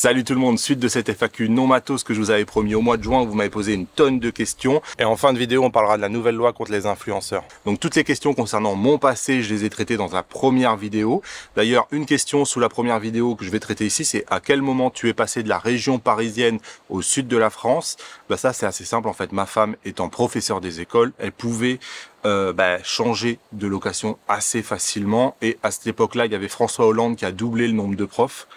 Salut tout le monde, suite de cette FAQ non matos que je vous avais promis au mois de juin, vous m'avez posé une tonne de questions. Et en fin de vidéo, on parlera de la nouvelle loi contre les influenceurs. Donc toutes les questions concernant mon passé, je les ai traitées dans la première vidéo. D'ailleurs, une question sous la première vidéo que je vais traiter ici, c'est à quel moment tu es passé de la région parisienne au sud de la France. Ça c'est assez simple en fait, ma femme étant professeure des écoles, elle pouvait changer de location assez facilement. Et à cette époque-là, il y avait François Hollande qui a doublé le nombre de profs.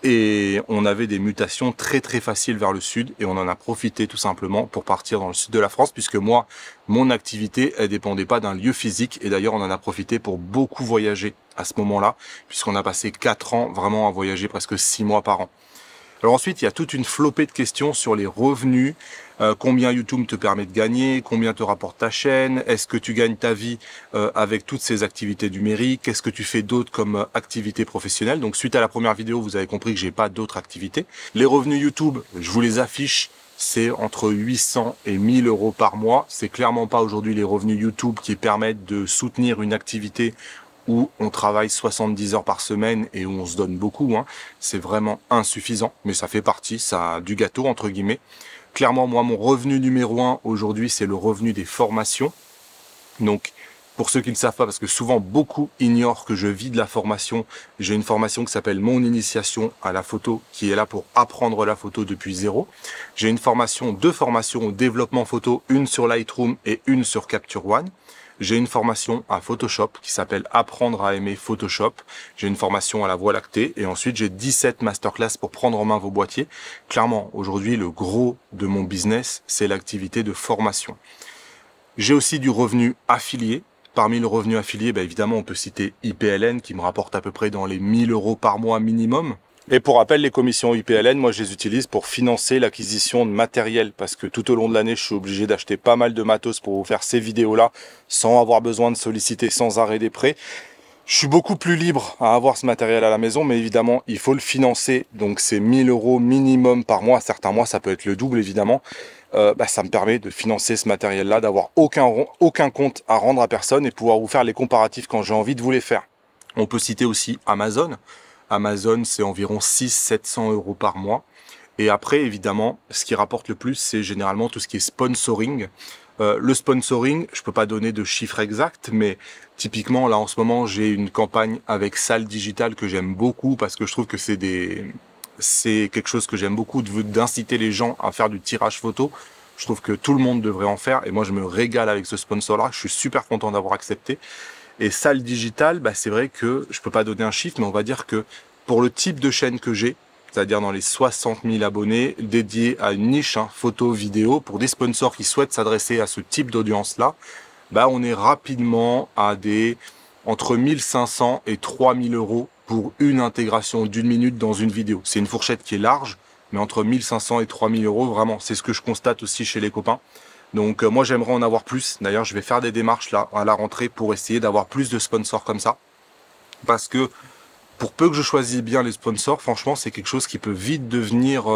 Et on avait des mutations très faciles vers le sud et on en a profité tout simplement pour partir dans le sud de la France puisque moi, mon activité, elle dépendait pas d'un lieu physique et d'ailleurs on en a profité pour beaucoup voyager à ce moment-là puisqu'on a passé 4 ans vraiment à voyager presque 6 mois par an. Alors ensuite, il y a toute une flopée de questions sur les revenus, combien YouTube te permet de gagner, combien te rapporte ta chaîne, est-ce que tu gagnes ta vie avec toutes ces activités numériques, qu'est-ce que tu fais d'autre comme activité professionnelle. Donc suite à la première vidéo, vous avez compris que j'ai pas d'autres activités. Les revenus YouTube, je vous les affiche, c'est entre 800 et 1000 euros par mois. C'est clairement pas aujourd'hui les revenus YouTube qui permettent de soutenir une activité où on travaille 70 heures par semaine et où on se donne beaucoup, c'est vraiment insuffisant, mais ça fait partie du gâteau, entre guillemets. Clairement, moi, mon revenu numéro 1 aujourd'hui, c'est le revenu des formations. Donc, pour ceux qui ne le savent pas, parce que souvent, beaucoup ignorent que je vis de la formation, j'ai une formation qui s'appelle Mon Initiation à la photo, qui est là pour apprendre la photo depuis zéro. J'ai deux formations au développement photo, une sur Lightroom et une sur Capture One. J'ai une formation à Photoshop qui s'appelle Apprendre à aimer Photoshop. J'ai une formation à la Voie lactée et ensuite j'ai 17 masterclass pour prendre en main vos boîtiers. Clairement, aujourd'hui, le gros de mon business, c'est l'activité de formation. J'ai aussi du revenu affilié. Parmi le revenu affilié, évidemment, on peut citer IPLN qui me rapporte à peu près dans les 1000 euros par mois minimum. Et pour rappel, les commissions IPLN, moi je les utilise pour financer l'acquisition de matériel parce que tout au long de l'année, je suis obligé d'acheter pas mal de matos pour vous faire ces vidéos-là sans avoir besoin de solliciter sans arrêt des prêts. Je suis beaucoup plus libre à avoir ce matériel à la maison, mais évidemment, il faut le financer. Donc c'est 1000 euros minimum par mois. Certains mois, ça peut être le double, évidemment. Ça me permet de financer ce matériel-là, d'avoir aucun compte à rendre à personne et pouvoir vous faire les comparatifs quand j'ai envie de vous les faire. On peut citer aussi Amazon. Amazon, c'est environ 600-700 euros par mois. Et après, évidemment, ce qui rapporte le plus, c'est généralement tout ce qui est sponsoring. Le sponsoring, je peux pas donner de chiffres exacts, mais typiquement, là, en ce moment, j'ai une campagne avec Salle Digital que j'aime beaucoup parce que je trouve que c'est quelque chose que j'aime beaucoup, d'inciter les gens à faire du tirage photo. Je trouve que tout le monde devrait en faire et moi, je me régale avec ce sponsor-là. Je suis super content d'avoir accepté. Et Salle Digital, c'est vrai que je peux pas donner un chiffre, mais on va dire que pour le type de chaîne que j'ai, c'est-à-dire dans les 60 000 abonnés, dédiés à une niche, photo, vidéo, pour des sponsors qui souhaitent s'adresser à ce type d'audience-là, on est rapidement à entre 1500 et 3000 euros pour une intégration d'1 minute dans une vidéo. C'est une fourchette qui est large, mais entre 1500 et 3000 euros, vraiment, c'est ce que je constate aussi chez les copains. Donc moi j'aimerais en avoir plus. D'ailleurs je vais faire des démarches là à la rentrée pour essayer d'avoir plus de sponsors comme ça. Parce que pour peu que je choisisse bien les sponsors, franchement c'est quelque chose qui peut vite devenir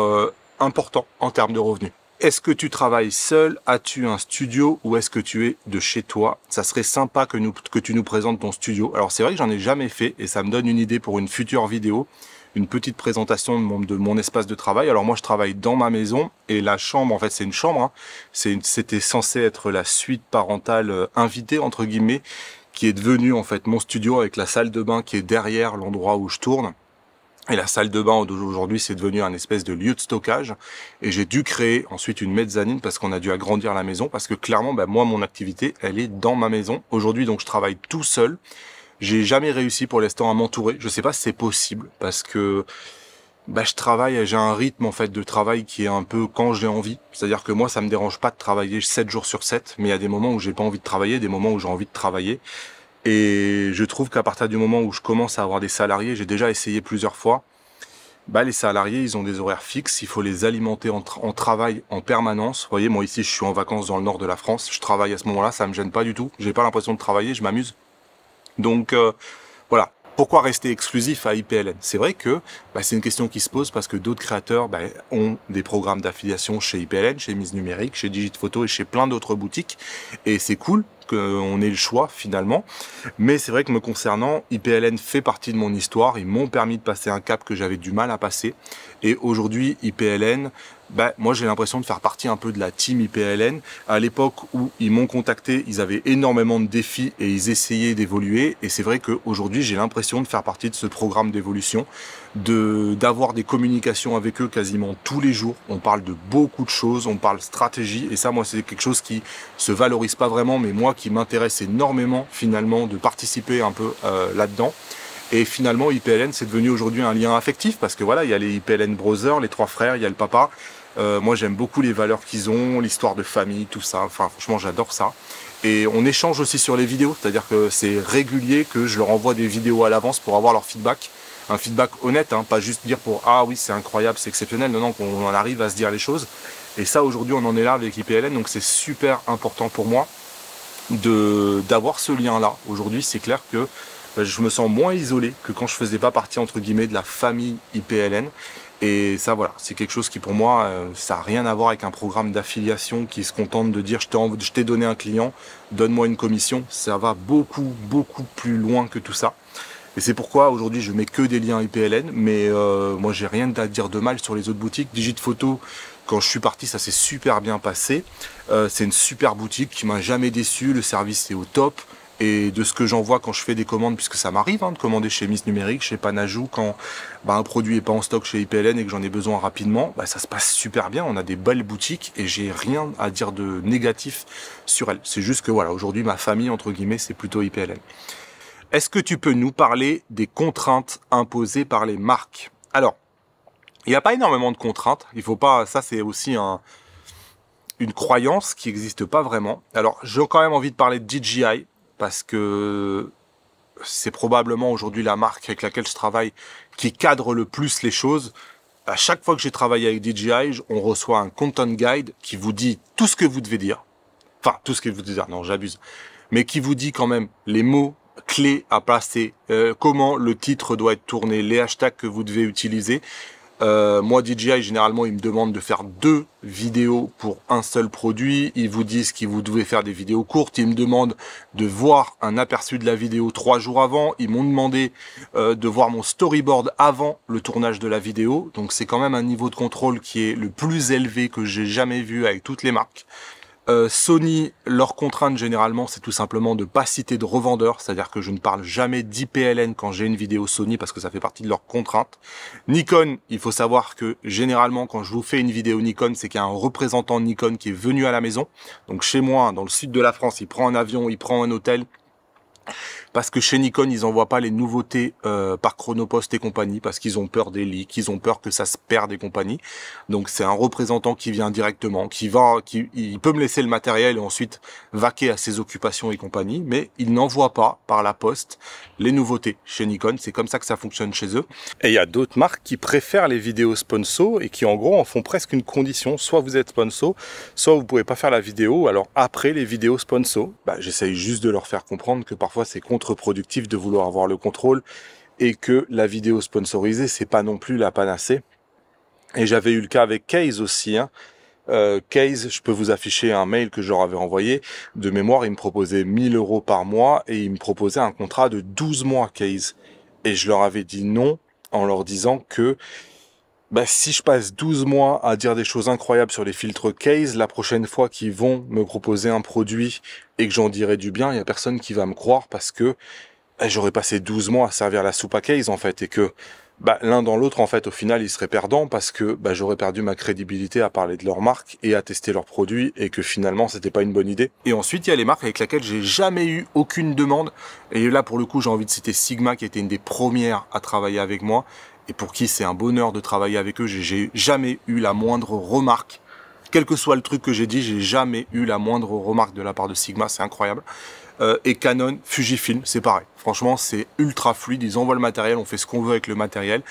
important en termes de revenus. Est-ce que tu travailles seul? As-tu un studio ou est-ce que tu es de chez toi? Ça serait sympa que tu nous présentes ton studio. Alors c'est vrai que j'en ai jamais fait et ça me donne une idée pour une future vidéo. Une petite présentation de mon espace de travail. Alors moi je travaille dans ma maison et la chambre, en fait c'est une chambre, c'était censé être la suite parentale invitée entre guillemets, qui est devenue en fait mon studio avec la salle de bain qui est derrière l'endroit où je tourne. Et la salle de bain d'aujourd'hui c'est devenu un espèce de lieu de stockage et j'ai dû créer ensuite une mezzanine parce qu'on a dû agrandir la maison parce que clairement moi mon activité elle est dans ma maison. Aujourd'hui donc je travaille tout seul. J'ai jamais réussi pour l'instant à m'entourer. Je sais pas si c'est possible parce que je travaille, j'ai un rythme en fait de travail qui est un peu quand j'ai envie. C'est-à-dire que moi ça me dérange pas de travailler 7 jours sur 7, mais il y a des moments où j'ai pas envie de travailler, des moments où j'ai envie de travailler. Et je trouve qu'à partir du moment où je commence à avoir des salariés, j'ai déjà essayé plusieurs fois, les salariés ils ont des horaires fixes, il faut les alimenter en travail en permanence. Vous voyez, moi ici je suis en vacances dans le nord de la France, je travaille à ce moment-là, ça me gêne pas du tout. J'ai pas l'impression de travailler, je m'amuse. Donc voilà, pourquoi rester exclusif à IPLN? C'est vrai que c'est une question qui se pose parce que d'autres créateurs ont des programmes d'affiliation chez IPLN, chez Mise Numérique, chez Digit Photo et chez plein d'autres boutiques. Et c'est cool qu'on ait le choix finalement. Mais c'est vrai que me concernant, IPLN fait partie de mon histoire. Ils m'ont permis de passer un cap que j'avais du mal à passer. Et aujourd'hui, IPLN, moi j'ai l'impression de faire partie un peu de la team IPLN. À l'époque où ils m'ont contacté, ils avaient énormément de défis et ils essayaient d'évoluer. Et c'est vrai qu'aujourd'hui, j'ai l'impression de faire partie de ce programme d'évolution, d'avoir des communications avec eux quasiment tous les jours. On parle de beaucoup de choses, on parle stratégie. Et ça, moi, c'est quelque chose qui se valorise pas vraiment, mais moi qui m'intéresse énormément finalement de participer un peu là-dedans. Et finalement, IPLN, c'est devenu aujourd'hui un lien affectif parce que voilà, il y a les IPLN Brothers, les 3 frères, il y a le papa. Moi, j'aime beaucoup les valeurs qu'ils ont, l'histoire de famille, tout ça. Enfin, franchement, j'adore ça. Et on échange aussi sur les vidéos, c'est-à-dire que c'est régulier que je leur envoie des vidéos à l'avance pour avoir leur feedback. Un feedback honnête, hein, pas juste dire pour « Ah oui, c'est incroyable, c'est exceptionnel ». Non, non, qu'on en arrive à se dire les choses. Et ça, aujourd'hui, on en est là avec IPLN, donc c'est super important pour moi d'avoir ce lien-là. Aujourd'hui, c'est clair que je me sens moins isolé que quand je faisais pas partie, entre guillemets, de la famille IPLN. Et ça, voilà, c'est quelque chose qui, pour moi, ça n'a rien à voir avec un programme d'affiliation qui se contente de dire je t'ai donné un client, donne-moi une commission. Ça va beaucoup, beaucoup plus loin que tout ça. Et c'est pourquoi, aujourd'hui, je mets que des liens IPLN. Mais moi, j'ai rien à dire de mal sur les autres boutiques. Digitphoto, quand je suis parti, ça s'est super bien passé. C'est une super boutique qui m'a jamais déçu. Le service est au top. Et de ce que j'en vois quand je fais des commandes, puisque ça m'arrive de commander chez Miss Numérique, chez Panajou, quand un produit n'est pas en stock chez IPLN et que j'en ai besoin rapidement, ça se passe super bien. On a des belles boutiques et j'ai rien à dire de négatif sur elles. C'est juste que voilà, aujourd'hui ma famille, entre guillemets, c'est plutôt IPLN. Est-ce que tu peux nous parler des contraintes imposées par les marques? Alors, il n'y a pas énormément de contraintes. Il faut pas, ça c'est aussi une croyance qui n'existe pas vraiment. Alors, j'ai quand même envie de parler de DJI, parce que c'est probablement aujourd'hui la marque avec laquelle je travaille qui cadre le plus les choses. À chaque fois que j'ai travaillé avec DJI, on reçoit un content guide qui vous dit tout ce que vous devez dire. Enfin, tout ce que vous devez dire, non, j'abuse. Mais qui vous dit quand même les mots clés à placer, comment le titre doit être tourné, les hashtags que vous devez utiliser. Moi, DJI, généralement, ils me demandent de faire 2 vidéos pour un seul produit. Ils vous disent qu'ils vous devez faire des vidéos courtes. Ils me demandent de voir un aperçu de la vidéo 3 jours avant. Ils m'ont demandé de voir mon storyboard avant le tournage de la vidéo. Donc, c'est quand même un niveau de contrôle qui est le plus élevé que j'ai jamais vu avec toutes les marques. Sony, leur contrainte généralement, c'est tout simplement de pas citer de revendeur, c'est-à-dire que je ne parle jamais d'IPLN quand j'ai une vidéo Sony parce que ça fait partie de leurs contraintes. Nikon, il faut savoir que généralement quand je vous fais une vidéo Nikon, c'est qu'il y a un représentant Nikon qui est venu à la maison. Donc chez moi, dans le sud de la France, il prend un avion, il prend un hôtel. Parce que chez Nikon, ils n'envoient pas les nouveautés par Chronopost et compagnie, parce qu'ils ont peur des leaks, ils ont peur que ça se perde et compagnie. Donc c'est un représentant qui vient directement, il peut me laisser le matériel et ensuite vaquer à ses occupations et compagnie, mais il n'envoie pas par la poste les nouveautés chez Nikon. C'est comme ça que ça fonctionne chez eux. Et il y a d'autres marques qui préfèrent les vidéos sponsor et qui en gros en font presque une condition. Soit vous êtes sponsor, soit vous pouvez pas faire la vidéo. Alors après les vidéos sponsor, j'essaye juste de leur faire comprendre que parfois c'est contre-productif de vouloir avoir le contrôle et que la vidéo sponsorisée, c'est pas non plus la panacée. Et j'avais eu le cas avec Case aussi. Case, je peux vous afficher un mail que je leur avais envoyé. De mémoire, ils me proposaient 1 000 € par mois et ils me proposaient un contrat de 12 mois Case. Et je leur avais dit non en leur disant que si je passe 12 mois à dire des choses incroyables sur les filtres Case, la prochaine fois qu'ils vont me proposer un produit et que j'en dirai du bien, il n'y a personne qui va me croire parce que j'aurais passé 12 mois à servir la soupe à Case en fait et que l'un dans l'autre en fait au final ils seraient perdants parce que j'aurais perdu ma crédibilité à parler de leur marque et à tester leurs produits et que finalement c'était pas une bonne idée. Et ensuite il y a les marques avec lesquelles j'ai jamais eu aucune demande et là pour le coup j'ai envie de citer Sigma qui était une des premières à travailler avec moi. Et pour qui c'est un bonheur de travailler avec eux, j'ai jamais eu la moindre remarque. Quel que soit le truc que j'ai dit, j'ai jamais eu la moindre remarque de la part de Sigma, c'est incroyable. Et Canon, Fujifilm, c'est pareil. Franchement, c'est ultra fluide, ils envoient le matériel, on fait ce qu'on veut avec le matériel.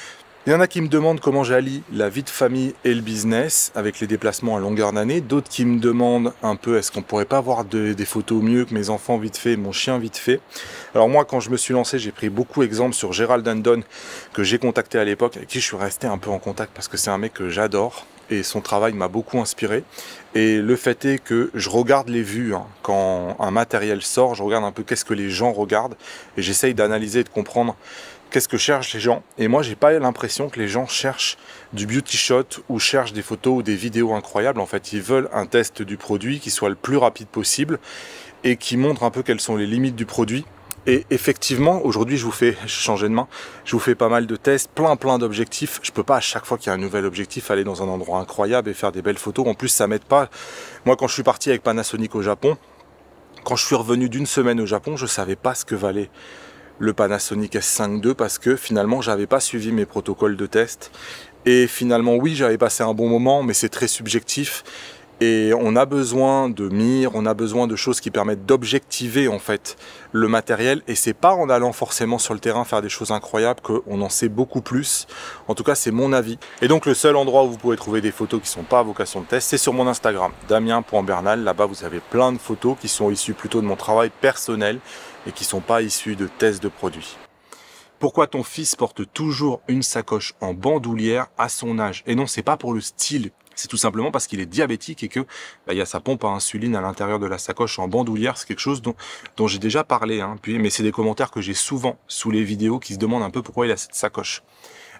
Il y en a qui me demandent comment j'allie la vie de famille et le business avec les déplacements à longueur d'année. D'autres qui me demandent un peu est-ce qu'on pourrait pas avoir des photos mieux que mes enfants vite fait, mon chien vite fait. Alors moi quand je me suis lancé j'ai pris beaucoup d'exemples sur Gérald Andon que j'ai contacté à l'époque, avec qui je suis resté un peu en contact parce que c'est un mec que j'adore et son travail m'a beaucoup inspiré. Et le fait est que je regarde les vues quand un matériel sort, je regarde un peu qu'est-ce que les gens regardent et j'essaye d'analyser et de comprendre qu'est-ce que cherchent les gens. Et moi, j'ai pas l'impression que les gens cherchent du beauty shot ou cherchent des photos ou des vidéos incroyables. En fait, ils veulent un test du produit qui soit le plus rapide possible et qui montre un peu quelles sont les limites du produit. Et effectivement, aujourd'hui, je changeais de main, je vous fais pas mal de tests, plein d'objectifs. Je peux pas à chaque fois qu'il y a un nouvel objectif aller dans un endroit incroyable et faire des belles photos. En plus, ça m'aide pas. Moi, quand je suis parti avec Panasonic au Japon, quand je suis revenu d'une semaine au Japon, je savais pas ce que valait le Panasonic S5 II parce que finalement, j'avais pas suivi mes protocoles de test. Et finalement, oui, j'avais passé un bon moment, mais c'est très subjectif. Et on a besoin de mire, on a besoin de choses qui permettent d'objectiver en fait le matériel. Et c'est pas en allant forcément sur le terrain faire des choses incroyables qu'on en sait beaucoup plus. En tout cas, c'est mon avis. Et donc le seul endroit où vous pouvez trouver des photos qui sont pas à vocation de test, c'est sur mon Instagram, damien.bernal. Là-bas, vous avez plein de photos qui sont issues plutôt de mon travail personnel et qui sont pas issues de tests de produits. Pourquoi ton fils porte toujours une sacoche en bandoulière à son âge? Et non, c'est pas pour le style. C'est tout simplement parce qu'il est diabétique et que y a sa pompe à insuline à l'intérieur de la sacoche en bandoulière. C'est quelque chose dont j'ai déjà parlé. Mais c'est des commentaires que j'ai souvent sous les vidéos qui se demandent un peu pourquoi il a cette sacoche.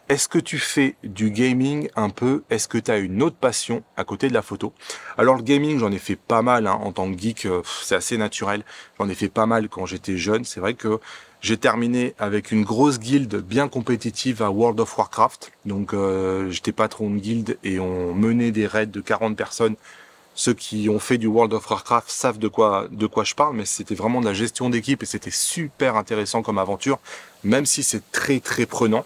Est-ce que tu fais du gaming un peu? Est-ce que tu as une autre passion à côté de la photo? Alors le gaming, j'en ai fait pas mal en tant que geek, c'est assez naturel. J'en ai fait pas mal quand j'étais jeune. C'est vrai que j'ai terminé avec une grosse guilde bien compétitive à World of Warcraft. Donc j'étais patron de guilde et on menait des raids de 40 personnes. Ceux qui ont fait du World of Warcraft savent de quoi je parle, mais c'était vraiment de la gestion d'équipe et c'était super intéressant comme aventure, même si c'est très prenant.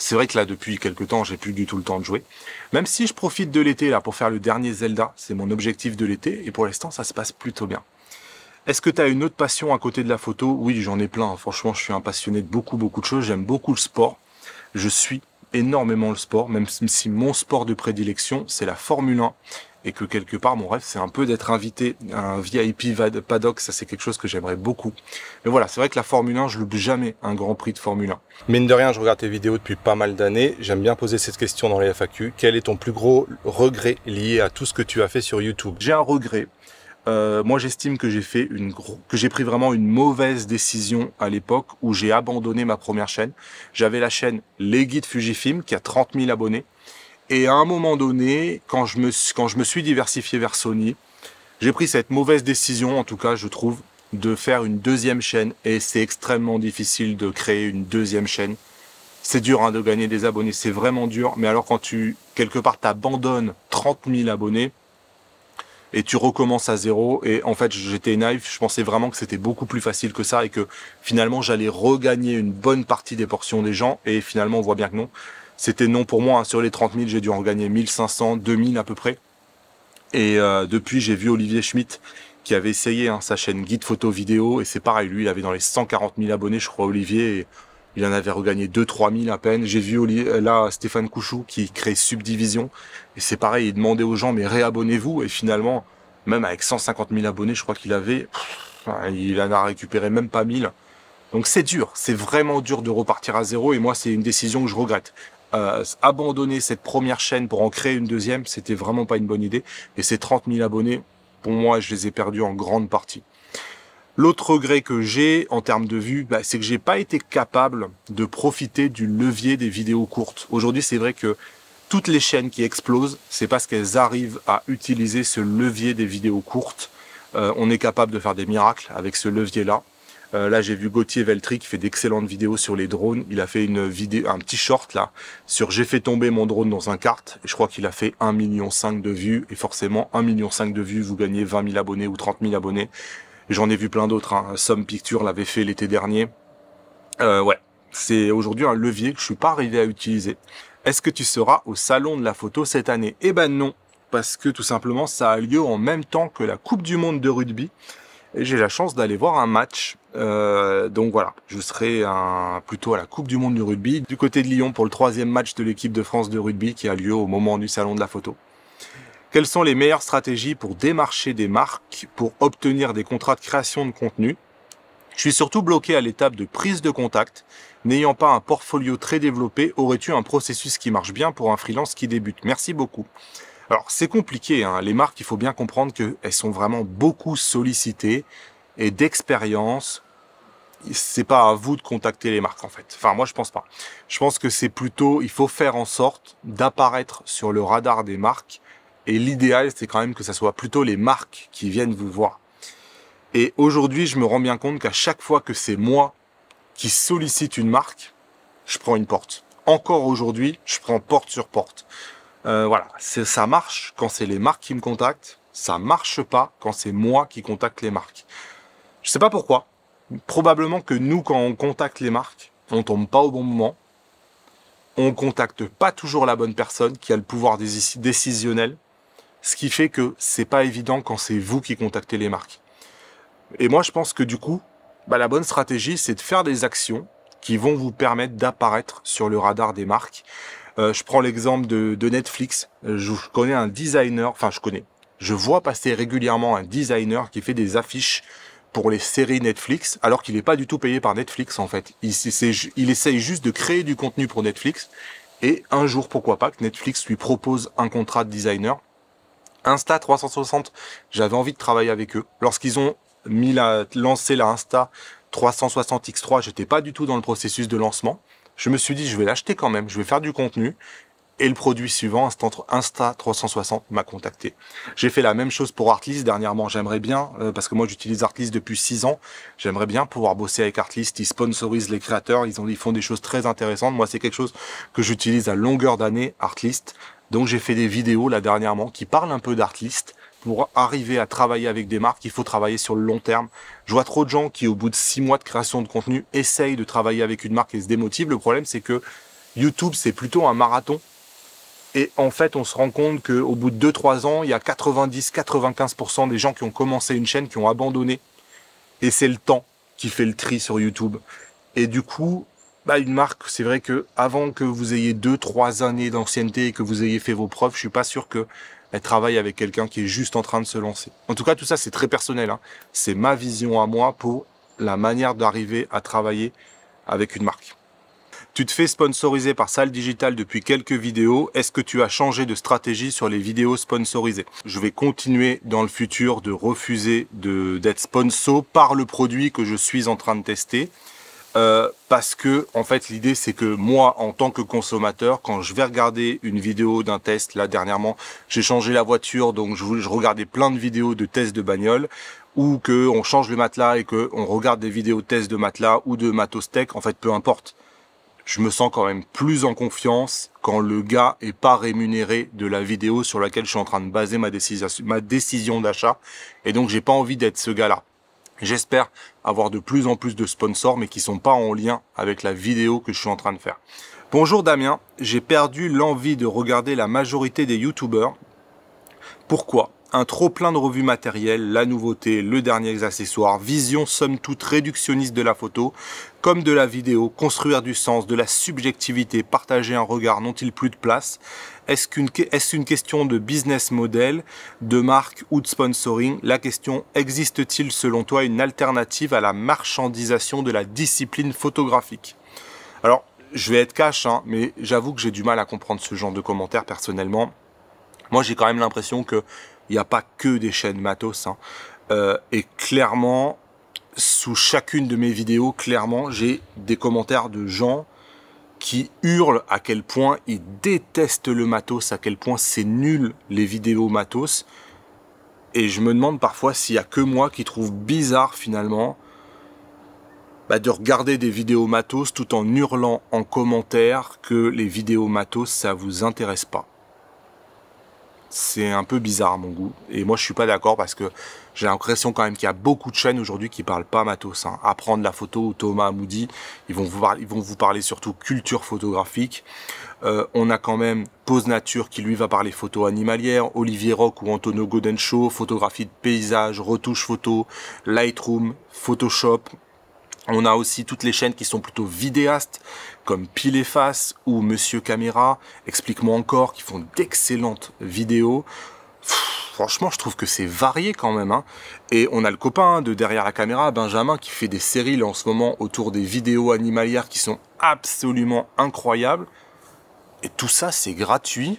C'est vrai que là, depuis quelques temps, j'ai plus du tout le temps de jouer. Même si je profite de l'été là pour faire le dernier Zelda, c'est mon objectif de l'été, et pour l'instant, ça se passe plutôt bien. Est-ce que tu as une autre passion à côté de la photo? Oui, j'en ai plein. Franchement, je suis un passionné de beaucoup de choses. J'aime beaucoup le sport. Je suis énormément le sport, même si mon sport de prédilection, c'est la Formule 1. Et que quelque part, mon rêve, c'est un peu d'être invité à un VIP paddock. Ça, c'est quelque chose que j'aimerais beaucoup. Mais voilà, c'est vrai que la Formule 1, je loupe jamais un Grand Prix de Formule 1. Mine de rien, je regarde tes vidéos depuis pas mal d'années. J'aime bien poser cette question dans les FAQ. Quel est ton plus gros regret lié à tout ce que tu as fait sur YouTube? J'ai un regret. Moi, j'estime que j'ai pris vraiment une mauvaise décision à l'époque où j'ai abandonné ma première chaîne. J'avais la chaîne Les Guides Fujifilm qui a 30 000 abonnés. Et à un moment donné, quand je me suis diversifié vers Sony, j'ai pris cette mauvaise décision, en tout cas, je trouve, de faire une deuxième chaîne. Et c'est extrêmement difficile de créer une deuxième chaîne. C'est dur de gagner des abonnés, c'est vraiment dur. Mais alors quand quelque part, t'abandonnes 30 000 abonnés, et tu recommences à zéro, et en fait j'étais naïf, je pensais vraiment que c'était beaucoup plus facile que ça, et que finalement j'allais regagner une bonne partie des portions des gens, et finalement on voit bien que non. C'était non pour moi, sur les 30 000, j'ai dû en gagner 1500, 2000 à peu près. Et depuis, j'ai vu Olivier Schmitt, qui avait essayé sa chaîne Guide Photo Vidéo, et c'est pareil, lui il avait dans les 140 000 abonnés, je crois, Olivier, et il en avait regagné 2-3 000 à peine. J'ai vu là Stéphane Couchou qui crée Subdivision. Et c'est pareil, il demandait aux gens, mais réabonnez-vous. Et finalement, même avec 150 000 abonnés, je crois qu'il il en a récupéré même pas 1000. Donc c'est dur, c'est vraiment dur de repartir à zéro. Et moi, c'est une décision que je regrette. Abandonner cette première chaîne pour en créer une deuxième, c'était vraiment pas une bonne idée. Et ces 30 000 abonnés, pour moi, je les ai perdus en grande partie. L'autre regret que j'ai en termes de vues, c'est que j'ai pas été capable de profiter du levier des vidéos courtes. Aujourd'hui, c'est vrai que toutes les chaînes qui explosent, c'est parce qu'elles arrivent à utiliser ce levier des vidéos courtes. On est capable de faire des miracles avec ce levier-là. Là, j'ai vu Gauthier Veltri qui fait d'excellentes vidéos sur les drones. Il a fait une vidéo, un petit short là, sur j'ai fait tomber mon drone dans un kart. Et je crois qu'il a fait 1,5 million de vues. Et forcément, 1,5 million de vues, vous gagnez 20 000 abonnés ou 30 000 abonnés. J'en ai vu plein d'autres. Some Picture l'avait fait l'été dernier. Ouais, c'est aujourd'hui un levier que je suis pas arrivé à utiliser. Est-ce que tu seras au salon de la photo cette année? Eh ben non, parce que tout simplement ça a lieu en même temps que la Coupe du Monde de rugby. Et j'ai la chance d'aller voir un match. Donc voilà, je serai plutôt à la Coupe du Monde du rugby, du côté de Lyon pour le 3e match de l'équipe de France de rugby qui a lieu au moment du salon de la photo. Quelles sont les meilleures stratégies pour démarcher des marques, pour obtenir des contrats de création de contenu? Je suis surtout bloqué à l'étape de prise de contact. N'ayant pas un portfolio très développé, aurais-tu un processus qui marche bien pour un freelance qui débute? Merci beaucoup. Alors c'est compliqué, les marques, il faut bien comprendre qu'elles sont vraiment beaucoup sollicitées et d'expérience. c'est pas à vous de contacter les marques en fait. Enfin moi je pense pas. Je pense que c'est plutôt, il faut faire en sorte d'apparaître sur le radar des marques et l'idéal c'est quand même que ça soit plutôt les marques qui viennent vous voir. Et aujourd'hui je me rends bien compte qu'à chaque fois que c'est moi qui sollicite une marque, je prends une porte. Encore aujourd'hui, je prends porte sur porte. Voilà, ça marche quand c'est les marques qui me contactent, ça marche pas quand c'est moi qui contacte les marques. Je sais pas pourquoi. Probablement que nous, quand on contacte les marques, on tombe pas au bon moment. On contacte pas toujours la bonne personne qui a le pouvoir décisionnel. Ce qui fait que c'est pas évident quand c'est vous qui contactez les marques. Et moi, je pense que du coup, la bonne stratégie, c'est de faire des actions qui vont vous permettre d'apparaître sur le radar des marques. Je prends l'exemple de Netflix. Je connais un designer, je vois passer régulièrement un designer qui fait des affiches pour les séries Netflix, alors qu'il n'est pas du tout payé par Netflix en fait. Il essaye juste de créer du contenu pour Netflix, et un jour, pourquoi pas, que Netflix lui propose un contrat de designer. Insta360, j'avais envie de travailler avec eux. Lorsqu'ils ont lancé la Insta360X3, j'étais pas du tout dans le processus de lancement. Je me suis dit, je vais l'acheter quand même, je vais faire du contenu. Et le produit suivant, Insta360, m'a contacté. J'ai fait la même chose pour Artlist dernièrement. J'aimerais bien, parce que moi j'utilise Artlist depuis 6 ans, j'aimerais bien pouvoir bosser avec Artlist. Ils sponsorisent les créateurs, ils font des choses très intéressantes. Moi c'est quelque chose que j'utilise à longueur d'année, Artlist. Donc j'ai fait des vidéos là dernièrement qui parlent un peu d'Artlist. Pour arriver à travailler avec des marques, il faut travailler sur le long terme. Je vois trop de gens qui, au bout de 6 mois de création de contenu, essayent de travailler avec une marque et se démotivent. Le problème c'est que YouTube c'est plutôt un marathon. Et en fait, on se rend compte qu'au bout de 2-3 ans, il y a 90-95% des gens qui ont commencé une chaîne qui ont abandonné. Et c'est le temps qui fait le tri sur YouTube. Et du coup, une marque, c'est vrai que avant que vous ayez 2-3 années d'ancienneté et que vous ayez fait vos preuves, je suis pas sûr qu'elle travaille avec quelqu'un qui est juste en train de se lancer. En tout cas, tout ça, c'est très personnel, hein. C'est ma vision à moi pour la manière d'arriver à travailler avec une marque. Tu te fais sponsoriser par Salle Digital depuis quelques vidéos. Est-ce que tu as changé de stratégie sur les vidéos sponsorisées? Je vais continuer dans le futur de refuser d'être sponsor par le produit que je suis en train de tester. Parce que en fait l'idée c'est que moi en tant que consommateur, quand je vais regarder une vidéo d'un test, là dernièrement j'ai changé la voiture, donc je regardais plein de vidéos de tests de bagnole, ou que on change le matelas et que on regarde des vidéos de tests de matelas ou de matos tech, en fait peu importe. Je me sens quand même plus en confiance quand le gars est pas rémunéré de la vidéo sur laquelle je suis en train de baser ma décision d'achat. Et donc, j'ai pas envie d'être ce gars-là. J'espère avoir de plus en plus de sponsors, mais qui sont pas en lien avec la vidéo que je suis en train de faire. Bonjour Damien, j'ai perdu l'envie de regarder la majorité des youtubeurs. Pourquoi ? Un trop plein de revues matérielles, la nouveauté, le dernier accessoire, vision somme toute réductionniste de la photo, comme de la vidéo, construire du sens, de la subjectivité, partager un regard, n'ont-ils plus de place? Est-ce une question de business model, de marque ou de sponsoring? La question, existe-t-il selon toi une alternative à la marchandisation de la discipline photographique? Alors, je vais être cash, hein, mais j'avoue que j'ai du mal à comprendre ce genre de commentaires personnellement. Moi, j'ai quand même l'impression que il n'y a pas que des chaînes matos, hein. Et clairement, sous chacune de mes vidéos, j'ai des commentaires de gens qui hurlent à quel point ils détestent le matos, à quel point c'est nul les vidéos matos. Et je me demande parfois s'il n'y a que moi qui trouve bizarre finalement de regarder des vidéos matos tout en hurlant en commentaire que les vidéos matos, ça vous intéresse pas. C'est un peu bizarre à mon goût. Et moi, je suis pas d'accord parce que j'ai l'impression quand même qu'il y a beaucoup de chaînes aujourd'hui qui parlent pas matos, hein. Apprendre la photo ou Thomas Amoudi, ils vont vous parler surtout culture photographique. On a quand même Pose Nature qui lui va parler photo animalière, Olivier Roch ou Antonio Godenshow, photographie de paysage, retouche photo, Lightroom, Photoshop. On a aussi toutes les chaînes qui sont plutôt vidéastes, comme Pile et Face ou Monsieur Caméra, Explique-moi encore, qui font d'excellentes vidéos. Franchement, je trouve que c'est varié quand même, hein. Et on a le copain de Derrière la caméra, Benjamin, qui fait des séries là, en ce moment autour des vidéos animalières qui sont absolument incroyables. Et tout ça, c'est gratuit.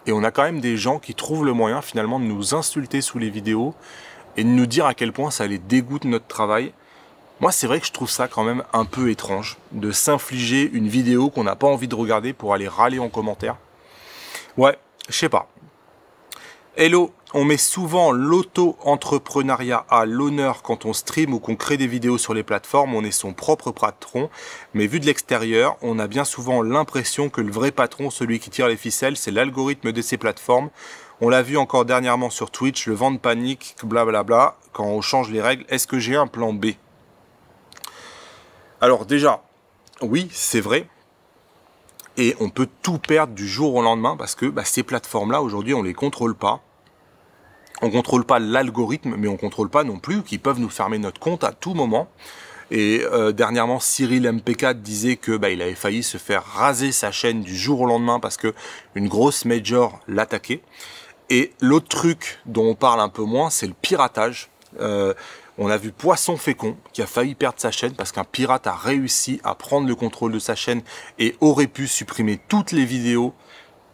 Et on a quand même des gens qui trouvent le moyen finalement de nous insulter sous les vidéos et de nous dire à quel point ça les dégoûte notre travail. Moi, c'est vrai que je trouve ça quand même un peu étrange de s'infliger une vidéo qu'on n'a pas envie de regarder pour aller râler en commentaire. Ouais, je sais pas. Hello, on met souvent l'auto-entrepreneuriat à l'honneur quand on stream ou qu'on crée des vidéos sur les plateformes, on est son propre patron, mais vu de l'extérieur, on a bien souvent l'impression que le vrai patron, celui qui tire les ficelles, c'est l'algorithme de ces plateformes. On l'a vu encore dernièrement sur Twitch, le vent de panique, blablabla, quand on change les règles, est-ce que j'ai un plan B? Alors déjà, oui, c'est vrai. Et on peut tout perdre du jour au lendemain parce que ces plateformes-là, aujourd'hui, on ne les contrôle pas. On ne contrôle pas l'algorithme, mais on ne contrôle pas non plus qu'ils peuvent nous fermer notre compte à tout moment. Et dernièrement, Cyril MP4 disait que il avait failli se faire raser sa chaîne du jour au lendemain parce que une grosse major l'attaquait. Et l'autre truc dont on parle un peu moins, c'est le piratage. On a vu Poisson Fécond qui a failli perdre sa chaîne parce qu'un pirate a réussi à prendre le contrôle de sa chaîne et aurait pu supprimer toutes les vidéos.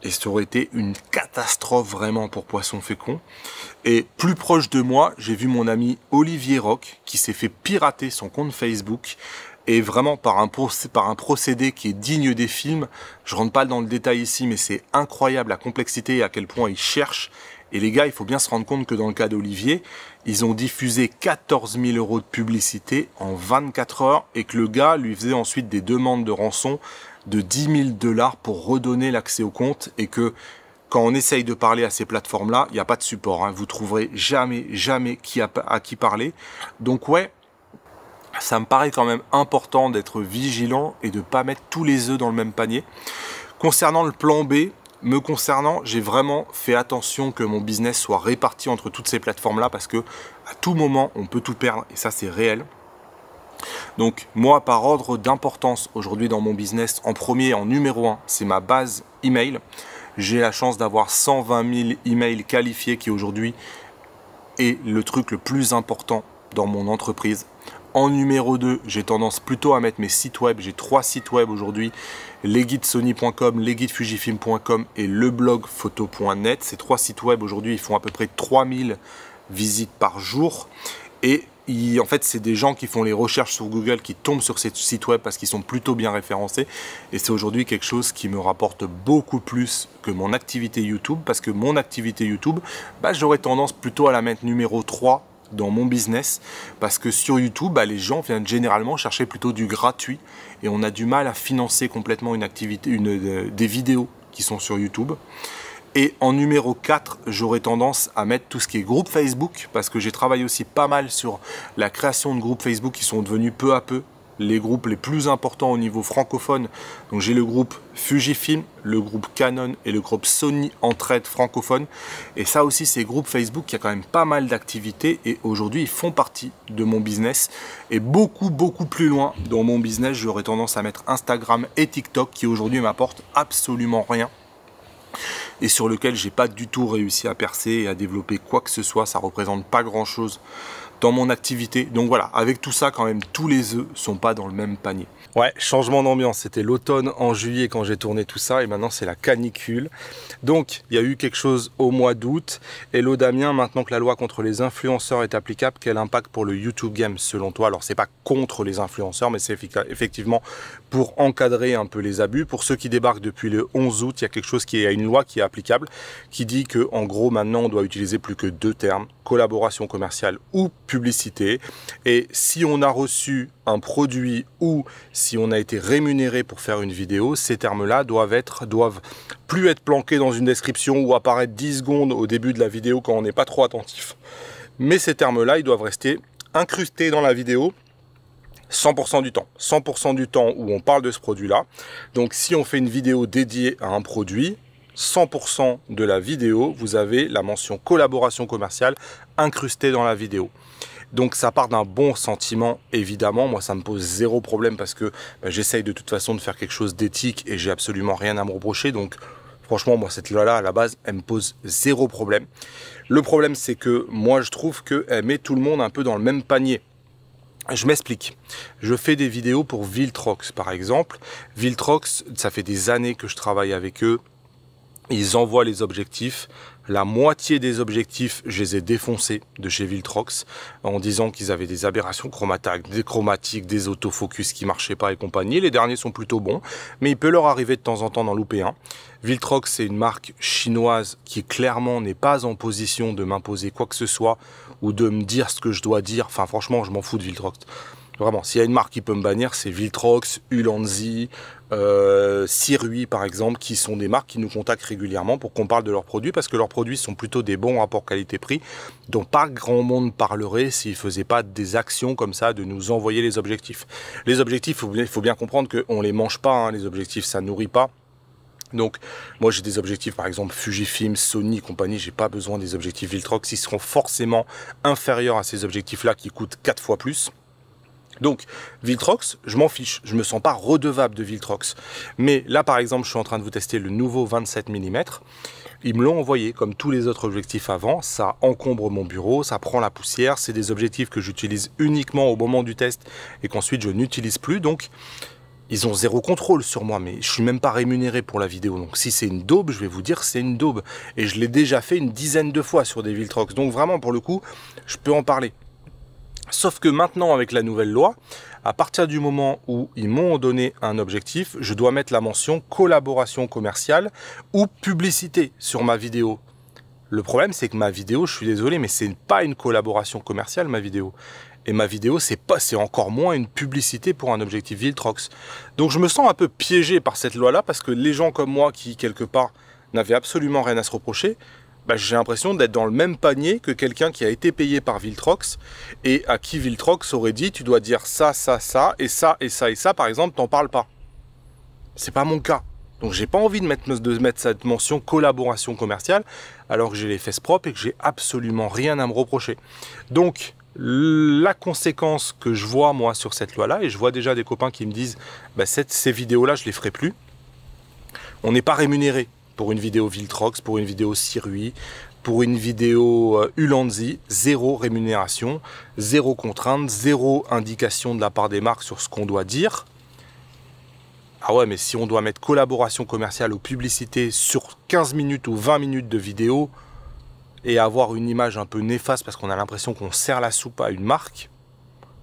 Et ça aurait été une catastrophe vraiment pour Poisson Fécond. Et plus proche de moi, j'ai vu mon ami Olivier Roch qui s'est fait pirater son compte Facebook. Et vraiment par un procédé qui est digne des films. Je rentre pas dans le détail ici, mais c'est incroyable la complexité et à quel point il cherche. Et les gars, il faut bien se rendre compte que dans le cas d'Olivier, ils ont diffusé 14 000 € de publicité en 24 heures et que le gars lui faisait ensuite des demandes de rançon de 10 000 $ pour redonner l'accès au compte et que quand on essaye de parler à ces plateformes-là, il n'y a pas de support. Hein. Vous trouverez jamais à qui parler. Donc ouais, ça me paraît quand même important d'être vigilant et de ne pas mettre tous les œufs dans le même panier. Concernant le plan B, me concernant, j'ai vraiment fait attention que mon business soit réparti entre toutes ces plateformes-là parce que à tout moment, on peut tout perdre et ça, c'est réel. Donc moi, par ordre d'importance aujourd'hui dans mon business, en premier, en numéro 1, c'est ma base email. J'ai la chance d'avoir 120 000 emails qualifiés qui aujourd'hui est le truc le plus important dans mon entreprise. En numéro 2, j'ai tendance plutôt à mettre mes sites web. J'ai 3 sites web aujourd'hui, lesguidesony.com, lesguidesfujifilm.com et leblogphoto.net. Ces 3 sites web aujourd'hui, ils font à peu près 3000 visites par jour. Et en fait, c'est des gens qui font les recherches sur Google, qui tombent sur ces sites web parce qu'ils sont plutôt bien référencés. Et c'est aujourd'hui quelque chose qui me rapporte beaucoup plus que mon activité YouTube. Parce que mon activité YouTube, j'aurais tendance plutôt à la mettre numéro 3 dans mon business parce que sur YouTube, les gens viennent généralement chercher plutôt du gratuit et on a du mal à financer complètement une activité, des vidéos qui sont sur YouTube. Et en numéro 4, j'aurais tendance à mettre tout ce qui est groupe Facebook parce que j'ai travaillé aussi pas mal sur la création de groupes Facebook qui sont devenus peu à peu les groupes les plus importants au niveau francophone. Donc j'ai le groupe Fujifilm, le groupe Canon et le groupe Sony Entraide francophone. Et ça aussi, ces groupes Facebook, il y a quand même pas mal d'activités et aujourd'hui, ils font partie de mon business. Et beaucoup plus loin dans mon business, j'aurais tendance à mettre Instagram et TikTok qui aujourd'hui m'apportent absolument rien et sur lequel j'ai pas du tout réussi à percer et à développer quoi que ce soit. Ça représente pas grand chose dans mon activité. Donc voilà, avec tout ça, quand même, tous les œufs sont pas dans le même panier. Ouais, changement d'ambiance. C'était l'automne en juillet quand j'ai tourné tout ça et maintenant c'est la canicule. Donc, il y a eu quelque chose au mois d'août. Hello Damien, maintenant que la loi contre les influenceurs est applicable, quel impact pour le YouTube Game selon toi? Alors, c'est pas contre les influenceurs, mais c'est effectivement pour encadrer un peu les abus. Pour ceux qui débarquent depuis le 11 août, il y a quelque chose qui est une loi qui est applicable, qui dit que en gros, maintenant, on doit utiliser plus que 2 termes, collaboration commerciale ou publicité. Et si on a reçu un produit ou si on a été rémunéré pour faire une vidéo, ces termes-là doivent plus être planqués dans une description ou apparaître 10 secondes au début de la vidéo quand on n'est pas trop attentif. Mais ces termes-là, ils doivent rester incrustés dans la vidéo 100% du temps. 100% du temps où on parle de ce produit-là. Donc si on fait une vidéo dédiée à un produit, 100% de la vidéo, vous avez la mention collaboration commerciale incrustée dans la vidéo. Donc ça part d'un bon sentiment, évidemment. Moi, ça me pose zéro problème parce que j'essaye de toute façon de faire quelque chose d'éthique et j'ai absolument rien à me reprocher. Donc franchement, moi, cette loi-là, à la base, elle me pose zéro problème. Le problème, c'est que moi, je trouve qu'elle met tout le monde un peu dans le même panier. Je m'explique. Je fais des vidéos pour Viltrox, par exemple. Viltrox, ça fait des années que je travaille avec eux. Ils envoient les objectifs. La moitié des objectifs, je les ai défoncés de chez Viltrox en disant qu'ils avaient des aberrations chromatiques, des autofocus qui marchaient pas et compagnie. Les derniers sont plutôt bons, mais il peut leur arriver de temps en temps d'en louper un. Viltrox, c'est une marque chinoise qui clairement n'est pas en position de m'imposer quoi que ce soit ou de me dire ce que je dois dire. Enfin, franchement, je m'en fous de Viltrox. Vraiment, s'il y a une marque qui peut me bannir, c'est Viltrox, Ulanzi, Sirui par exemple, qui sont des marques qui nous contactent régulièrement pour qu'on parle de leurs produits, parce que leurs produits sont plutôt des bons rapports qualité-prix, dont pas grand monde parlerait s'ils ne faisaient pas des actions comme ça, de nous envoyer les objectifs. Les objectifs, il faut bien comprendre qu'on ne les mange pas, hein, les objectifs, ça ne nourrit pas. Donc, moi j'ai des objectifs par exemple Fujifilm, Sony, compagnie, j'ai pas besoin des objectifs Viltrox, ils seront forcément inférieurs à ces objectifs-là qui coûtent 4 fois plus. Donc, Viltrox, je m'en fiche, je me sens pas redevable de Viltrox. Mais là, par exemple, je suis en train de vous tester le nouveau 27 mm. Ils me l'ont envoyé, comme tous les autres objectifs avant. Ça encombre mon bureau, ça prend la poussière. C'est des objectifs que j'utilise uniquement au moment du test et qu'ensuite je n'utilise plus. Donc, ils ont zéro contrôle sur moi, mais je suis même pas rémunéré pour la vidéo. Donc, si c'est une daube, je vais vous dire c'est une daube. Et je l'ai déjà fait une dizaine de fois sur des Viltrox. Donc, vraiment, pour le coup, je peux en parler. Sauf que maintenant, avec la nouvelle loi, à partir du moment où ils m'ont donné un objectif, je dois mettre la mention collaboration commerciale ou publicité sur ma vidéo. Le problème, c'est que ma vidéo, je suis désolé, mais c'est pas une collaboration commerciale, ma vidéo. Et ma vidéo, c'est encore moins une publicité pour un objectif Viltrox. Donc je me sens un peu piégé par cette loi-là, parce que les gens comme moi, qui quelque part n'avaient absolument rien à se reprocher, j'ai l'impression d'être dans le même panier que quelqu'un qui a été payé par Viltrox et à qui Viltrox aurait dit tu dois dire ça, ça, ça, et ça, et ça, et ça, par exemple, t'en parles pas. C'est pas mon cas. Donc j'ai pas envie de mettre cette mention collaboration commerciale alors que j'ai les fesses propres et que j'ai absolument rien à me reprocher. Donc la conséquence que je vois moi sur cette loi-là, et je vois déjà des copains qui me disent ces vidéos-là, je les ferai plus. On n'est pas rémunéré pour une vidéo Viltrox, pour une vidéo Sirui, pour une vidéo Ulanzi, zéro rémunération, zéro contrainte, zéro indication de la part des marques sur ce qu'on doit dire. Ah ouais, mais si on doit mettre collaboration commerciale ou publicité sur 15 minutes ou 20 minutes de vidéo et avoir une image un peu néfaste parce qu'on a l'impression qu'on sert la soupe à une marque,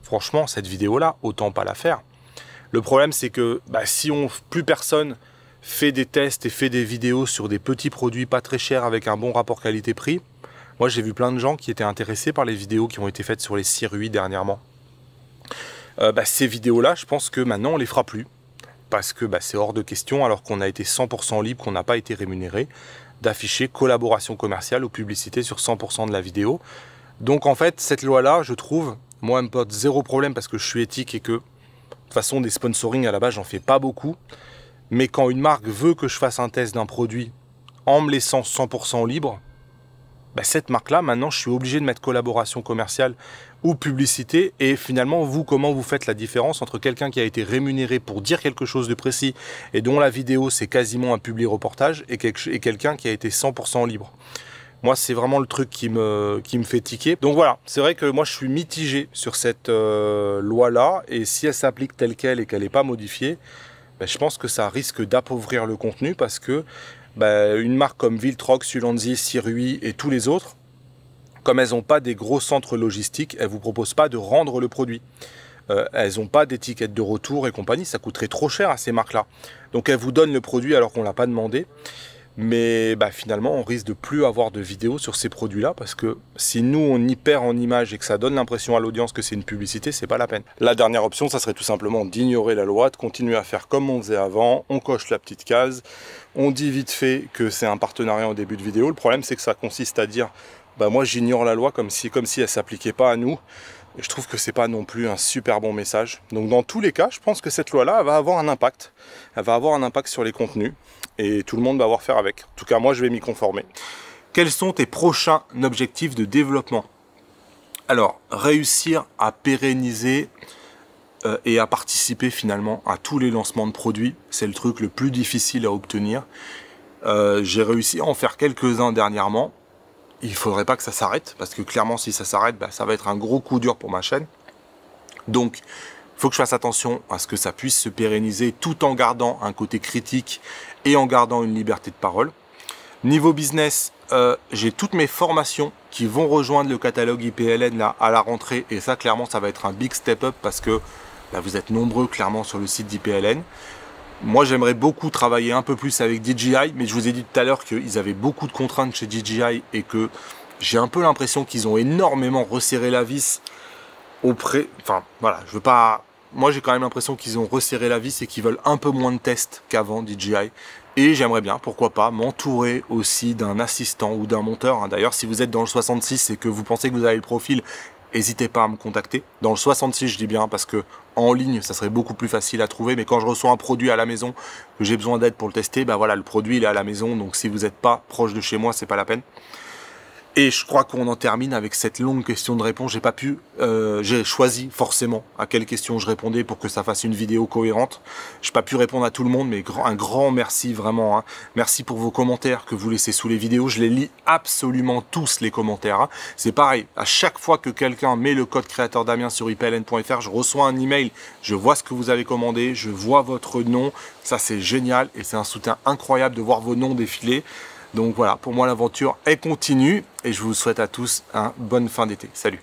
franchement, cette vidéo-là, autant pas la faire. Le problème, c'est que si plus personne fait des tests et fait des vidéos sur des petits produits pas très chers avec un bon rapport qualité-prix. Moi, j'ai vu plein de gens qui étaient intéressés par les vidéos qui ont été faites sur les Sirui dernièrement. Ces vidéos-là, je pense que maintenant, on les fera plus. Parce que c'est hors de question, alors qu'on a été 100% libre, qu'on n'a pas été rémunéré, d'afficher collaboration commerciale ou publicité sur 100% de la vidéo. Donc, en fait, cette loi-là, je trouve, moi, elle me pose zéro problème parce que je suis éthique et que, de toute façon, des sponsoring, à la base, j'en fais pas beaucoup. Mais quand une marque veut que je fasse un test d'un produit en me laissant 100% libre, cette marque-là, maintenant, je suis obligé de mettre collaboration commerciale ou publicité. Et finalement, vous, comment vous faites la différence entre quelqu'un qui a été rémunéré pour dire quelque chose de précis et dont la vidéo, c'est quasiment un publi-reportage et quelqu'un qui a été 100% libre? Moi, c'est vraiment le truc qui me fait tiquer. Donc voilà, c'est vrai que moi, je suis mitigé sur cette loi-là. Et si elle s'applique telle qu'elle et qu'elle n'est pas modifiée, je pense que ça risque d'appauvrir le contenu parce que une marque comme Viltrox, Ulanzi, Sirui et tous les autres, comme elles n'ont pas des gros centres logistiques, elles ne vous proposent pas de rendre le produit. Elles n'ont pas d'étiquette de retour et compagnie, ça coûterait trop cher à ces marques-là. Donc elles vous donnent le produit alors qu'on ne l'a pas demandé. Mais finalement, on risque de plus avoir de vidéos sur ces produits-là parce que si nous, on y perd en image et que ça donne l'impression à l'audience que c'est une publicité, c'est pas la peine. La dernière option, ça serait tout simplement d'ignorer la loi, de continuer à faire comme on faisait avant. On coche la petite case, on dit vite fait que c'est un partenariat en début de vidéo. Le problème, c'est que ça consiste à dire moi, j'ignore la loi comme si elle s'appliquait pas à nous. Et je trouve que c'est pas non plus un super bon message. Donc dans tous les cas, je pense que cette loi-là va avoir un impact. Elle va avoir un impact sur les contenus et tout le monde va avoir faire avec. En tout cas, moi, je vais m'y conformer. Quels sont tes prochains objectifs de développement? Alors, réussir à pérenniser et à participer finalement à tous les lancements de produits, c'est le truc le plus difficile à obtenir. J'ai réussi à en faire quelques-uns dernièrement. Il ne faudrait pas que ça s'arrête, parce que clairement, si ça s'arrête, ça va être un gros coup dur pour ma chaîne. Donc, il faut que je fasse attention à ce que ça puisse se pérenniser tout en gardant un côté critique et en gardant une liberté de parole. Niveau business, j'ai toutes mes formations qui vont rejoindre le catalogue IPLN là, à la rentrée. Et ça, clairement, ça va être un big step up parce que là, vous êtes nombreux, clairement, sur le site d'IPLN. Moi, j'aimerais beaucoup travailler un peu plus avec DJI, mais je vous ai dit tout à l'heure qu'ils avaient beaucoup de contraintes chez DJI et que j'ai un peu l'impression qu'ils ont énormément resserré la vis auprès... Enfin, voilà, je veux pas... Moi, j'ai quand même l'impression qu'ils ont resserré la vis et qu'ils veulent un peu moins de tests qu'avant, DJI. Et j'aimerais bien, pourquoi pas, m'entourer aussi d'un assistant ou d'un monteur. D'ailleurs, si vous êtes dans le 66 et que vous pensez que vous avez le profil, n'hésitez pas à me contacter. Dans le 66, je dis bien, parce que en ligne, ça serait beaucoup plus facile à trouver. Mais quand je reçois un produit à la maison, que j'ai besoin d'aide pour le tester, bah voilà, le produit, il est à la maison. Donc si vous n'êtes pas proche de chez moi, c'est pas la peine. Et je crois qu'on en termine avec cette longue question de réponse. J'ai pas pu, j'ai choisi forcément à quelle question je répondais pour que ça fasse une vidéo cohérente. J'ai pas pu répondre à tout le monde, mais un grand merci vraiment. Hein. Merci pour vos commentaires que vous laissez sous les vidéos. Je les lis absolument tous les commentaires. Hein. C'est pareil, à chaque fois que quelqu'un met le code créateur Damien sur ipln.fr, je reçois un email, je vois ce que vous avez commandé, je vois votre nom. Ça c'est génial et c'est un soutien incroyable de voir vos noms défiler. Donc voilà, pour moi l'aventure est continue et je vous souhaite à tous une bonne fin d'été. Salut!